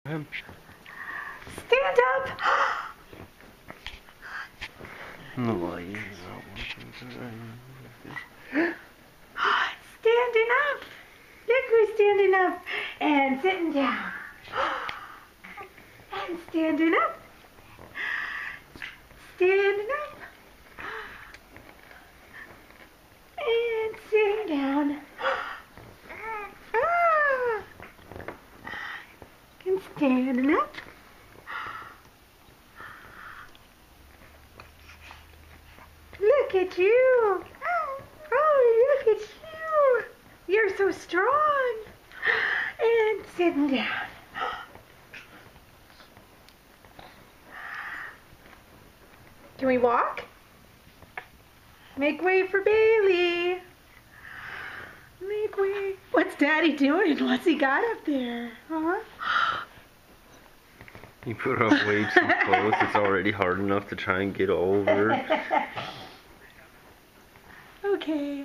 Stand up! No, Standing up! Look who's standing up! And sitting down. And standing up. Standing up. And sitting down. And standing up. Look at you. Oh, look at you. You're so strong. And sitting down. Can we walk? Make way for Bailey. Make way. What's Daddy doing? What's he got up there? Huh? You put it up way too close. It's already hard enough to try and get over. Okay.